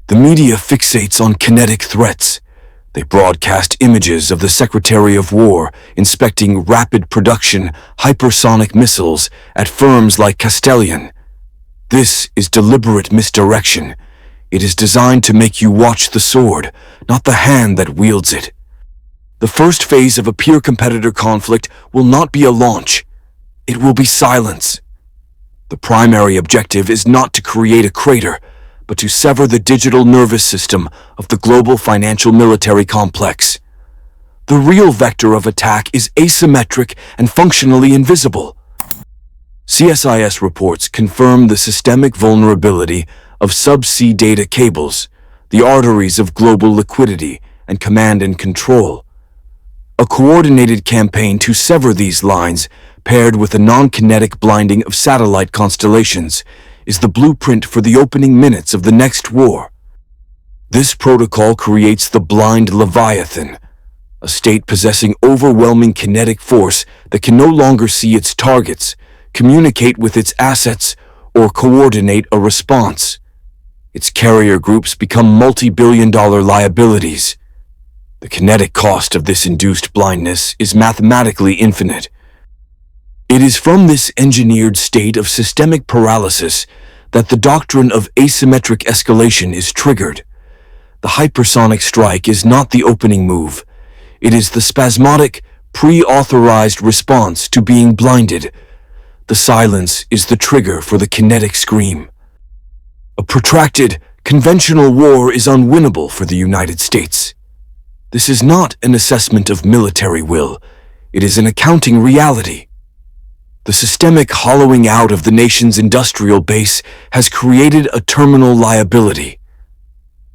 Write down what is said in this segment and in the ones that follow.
The media fixates on kinetic threats. They broadcast images of the Secretary of War inspecting rapid production hypersonic missiles at firms like Castellion. This is deliberate misdirection. It is designed to make you watch the sword, not the hand that wields it. The first phase of a peer-competitor conflict will not be a launch. It will be silence. The primary objective is not to create a crater, but to sever the digital nervous system of the global financial military complex. The real vector of attack is asymmetric and functionally invisible. CSIS reports confirm the systemic vulnerability of subsea data cables, the arteries of global liquidity and command and control. A coordinated campaign to sever these lines, paired with a non-kinetic blinding of satellite constellations, is the blueprint for the opening minutes of the next war. This protocol creates the blind Leviathan, a state possessing overwhelming kinetic force that can no longer see its targets, communicate with its assets, or coordinate a response. Its carrier groups become multi-billion-dollar liabilities. The kinetic cost of this induced blindness is mathematically infinite. It is from this engineered state of systemic paralysis that the doctrine of asymmetric escalation is triggered. The hypersonic strike is not the opening move. It is the spasmodic, pre-authorized response to being blinded. The silence is the trigger for the kinetic scream. A protracted, conventional war is unwinnable for the United States. This is not an assessment of military will. It is an accounting reality. The systemic hollowing out of the nation's industrial base has created a terminal liability.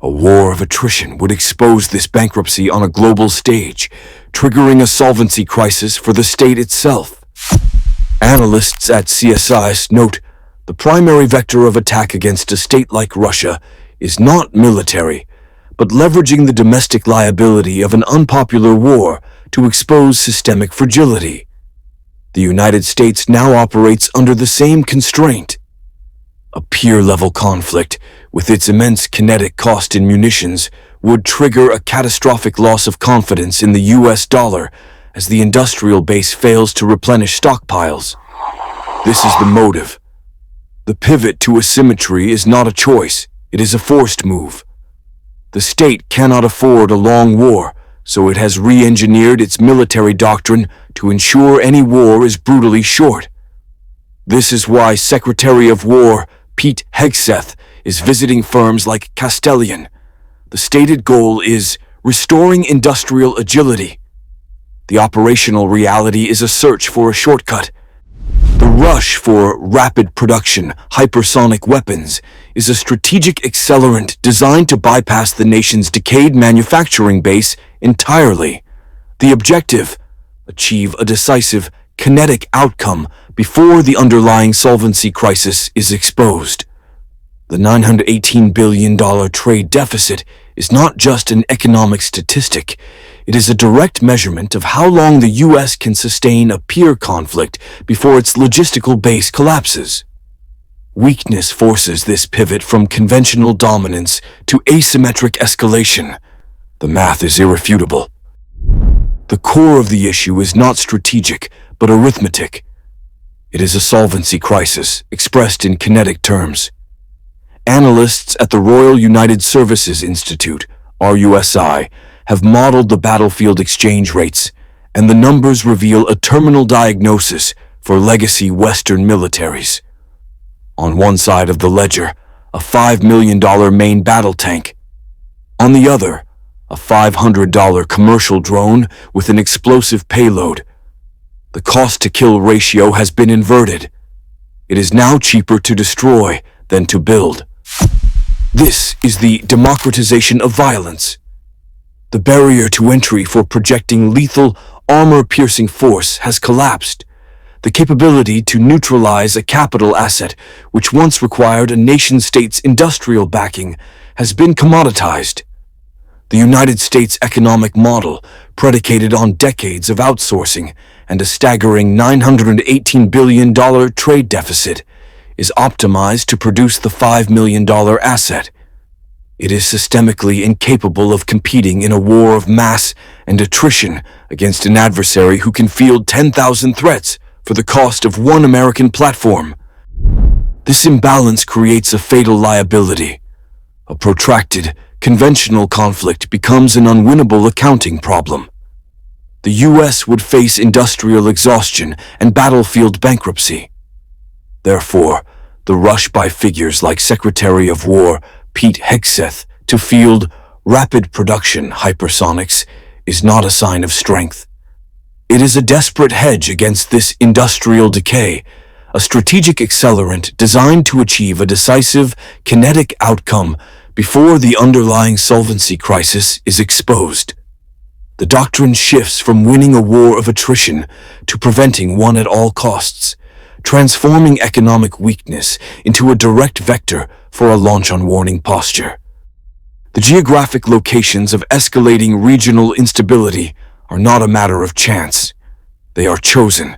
A war of attrition would expose this bankruptcy on a global stage, triggering a solvency crisis for the state itself. Analysts at CSIS note the primary vector of attack against a state like Russia is not military, but leveraging the domestic liability of an unpopular war to expose systemic fragility. The United States now operates under the same constraint. A peer-level conflict, with its immense kinetic cost in munitions, would trigger a catastrophic loss of confidence in the US dollar as the industrial base fails to replenish stockpiles. This is the motive. The pivot to asymmetry is not a choice, it is a forced move. The state cannot afford a long war, so it has re-engineered its military doctrine to ensure any war is brutally short. This is why Secretary of War Pete Hegseth is visiting firms like Castellion. The stated goal is restoring industrial agility. The operational reality is a search for a shortcut. The rush for rapid production hypersonic weapons is a strategic accelerant designed to bypass the nation's decayed manufacturing base entirely. The objective: achieve a decisive, kinetic outcome before the underlying solvency crisis is exposed. The $918 billion trade deficit is not just an economic statistic. It is a direct measurement of how long the U.S. can sustain a peer conflict before its logistical base collapses. Weakness forces this pivot from conventional dominance to asymmetric escalation. The math is irrefutable. The core of the issue is not strategic, but arithmetic. It is a solvency crisis, expressed in kinetic terms. Analysts at the Royal United Services Institute, RUSI, have modeled the battlefield exchange rates, and the numbers reveal a terminal diagnosis for legacy Western militaries. On one side of the ledger, a $5 million main battle tank. On the other, a $500 commercial drone with an explosive payload. The cost-to-kill ratio has been inverted. It is now cheaper to destroy than to build. This is the democratization of violence. The barrier to entry for projecting lethal, armor-piercing force has collapsed. The capability to neutralize a capital asset, which once required a nation-state's industrial backing, has been commoditized. The United States economic model, predicated on decades of outsourcing and a staggering $918 billion trade deficit, is optimized to produce the $5 million asset. It is systemically incapable of competing in a war of mass and attrition against an adversary who can field 10,000 threats for the cost of one American platform. This imbalance creates a fatal liability. A protracted, conventional conflict becomes an unwinnable accounting problem. The U.S. would face industrial exhaustion and battlefield bankruptcy. Therefore, the rush by figures like Secretary of War Pete Hegseth to field rapid production hypersonics is not a sign of strength. It is a desperate hedge against this industrial decay, a strategic accelerant designed to achieve a decisive, kinetic outcome before the underlying solvency crisis is exposed. The doctrine shifts from winning a war of attrition to preventing one at all costs, transforming economic weakness into a direct vector for a launch-on-warning posture. The geographic locations of escalating regional instability are not a matter of chance. They are chosen.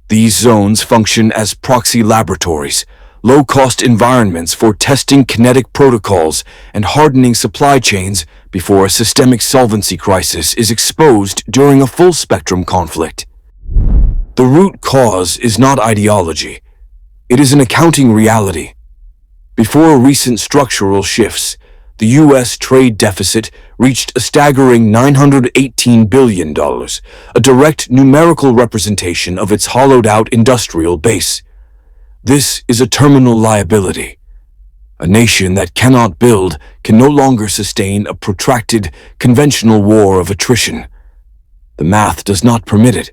These zones function as proxy laboratories, low-cost environments for testing kinetic protocols and hardening supply chains before a systemic solvency crisis is exposed during a full-spectrum conflict. The root cause is not ideology. It is an accounting reality. Before recent structural shifts, the U.S. trade deficit reached a staggering $918 billion, a direct numerical representation of its hollowed-out industrial base. This is a terminal liability. A nation that cannot build can no longer sustain a protracted, conventional war of attrition. The math does not permit it.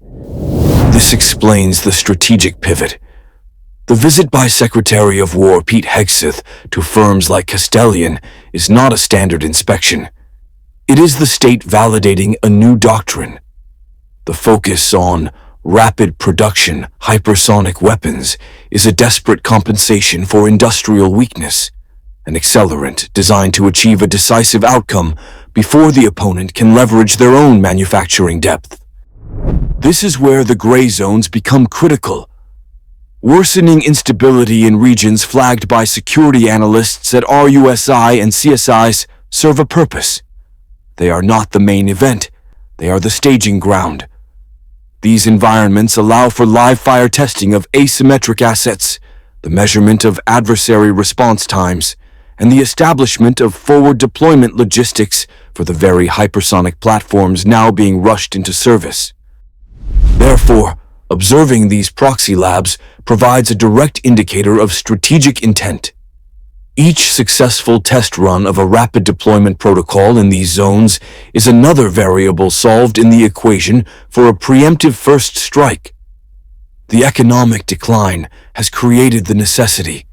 This explains the strategic pivot. The visit by Secretary of War Pete Hegseth to firms like Castellian is not a standard inspection. It is the state validating a new doctrine. The focus on rapid production hypersonic weapons is a desperate compensation for industrial weakness, an accelerant designed to achieve a decisive outcome before the opponent can leverage their own manufacturing depth. This is where the gray zones become critical. Worsening instability in regions flagged by security analysts at RUSI and CSIs serve a purpose. They are not the main event. They are the staging ground. These environments allow for live-fire testing of asymmetric assets, the measurement of adversary response times, and the establishment of forward deployment logistics for the very hypersonic platforms now being rushed into service. Therefore, observing these proxy labs provides a direct indicator of strategic intent. Each successful test run of a rapid deployment protocol in these zones is another variable solved in the equation for a preemptive first strike. The economic decline has created the necessity.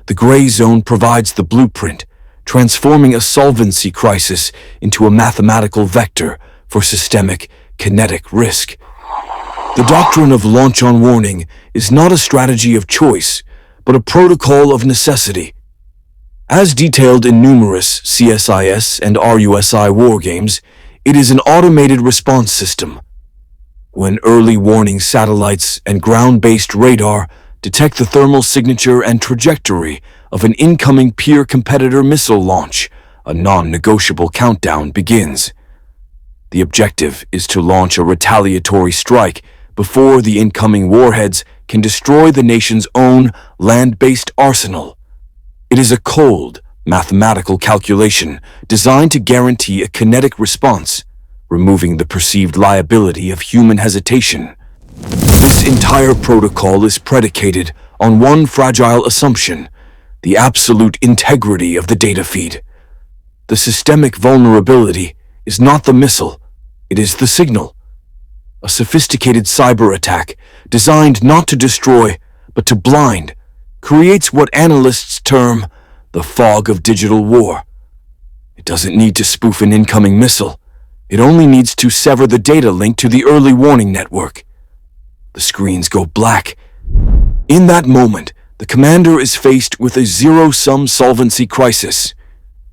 The gray zone provides the blueprint, transforming a solvency crisis into a mathematical vector for systemic, kinetic risk. The doctrine of launch on warning is not a strategy of choice, but a protocol of necessity. As detailed in numerous CSIS and RUSI wargames, it is an automated response system. When early warning satellites and ground-based radar detect the thermal signature and trajectory of an incoming peer competitor missile launch, a non-negotiable countdown begins. The objective is to launch a retaliatory strike before the incoming warheads can destroy the nation's own land-based arsenal. It is a cold, mathematical calculation designed to guarantee a kinetic response, removing the perceived liability of human hesitation. This entire protocol is predicated on one fragile assumption: the absolute integrity of the data feed. The systemic vulnerability is not the missile, it is the signal. A sophisticated cyber attack, designed not to destroy, but to blind, creates what analysts term the fog of digital war. It doesn't need to spoof an incoming missile. It only needs to sever the data link to the early warning network. The screens go black. In that moment, the commander is faced with a zero-sum solvency crisis.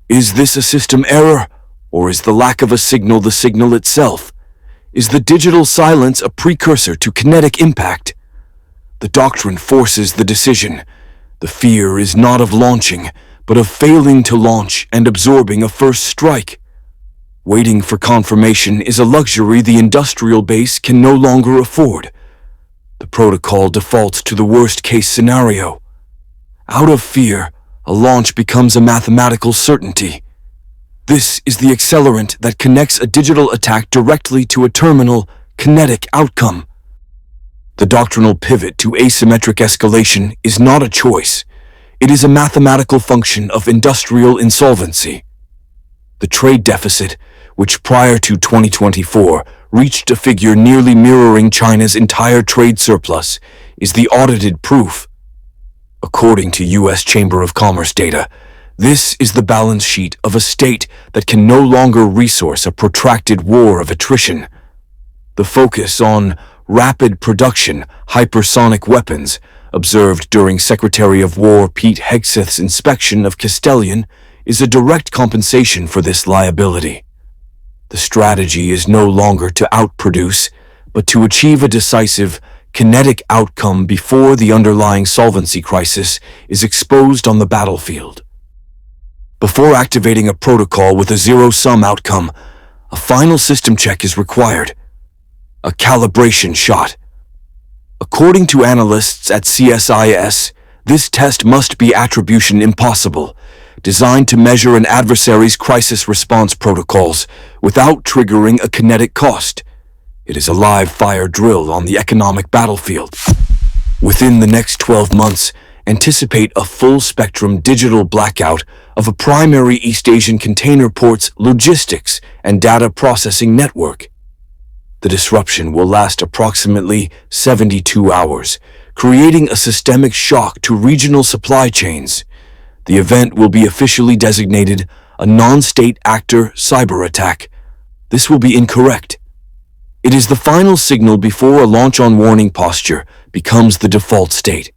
Is this a system error, or is the lack of a signal the signal itself? Is the digital silence a precursor to kinetic impact? The doctrine forces the decision. The fear is not of launching, but of failing to launch and absorbing a first strike. Waiting for confirmation is a luxury the industrial base can no longer afford. The protocol defaults to the worst-case scenario. Out of fear, a launch becomes a mathematical certainty. This is the accelerant that connects a digital attack directly to a terminal, kinetic outcome. The doctrinal pivot to asymmetric escalation is not a choice. It is a mathematical function of industrial insolvency. The trade deficit, which prior to 2024 reached a figure nearly mirroring China's entire trade surplus, is the audited proof. According to U.S. Chamber of Commerce data, this is the balance sheet of a state that can no longer resource a protracted war of attrition. The focus on rapid production hypersonic weapons observed during Secretary of War Pete Hegseth's inspection of Castellion is a direct compensation for this liability. The strategy is no longer to outproduce, but to achieve a decisive, kinetic outcome before the underlying solvency crisis is exposed on the battlefield. Before activating a protocol with a zero-sum outcome, a final system check is required. A calibration shot. According to analysts at CSIS, this test must be attribution impossible, designed to measure an adversary's crisis response protocols without triggering a kinetic cost. It is a live fire drill on the economic battlefield. Within the next 12 months, anticipate a full-spectrum digital blackout of a primary East Asian container port's logistics and data processing network. The disruption will last approximately 72 hours, creating a systemic shock to regional supply chains. The event will be officially designated a non-state actor cyber attack. This will be incorrect. It is the final signal before a launch on warning posture becomes the default state.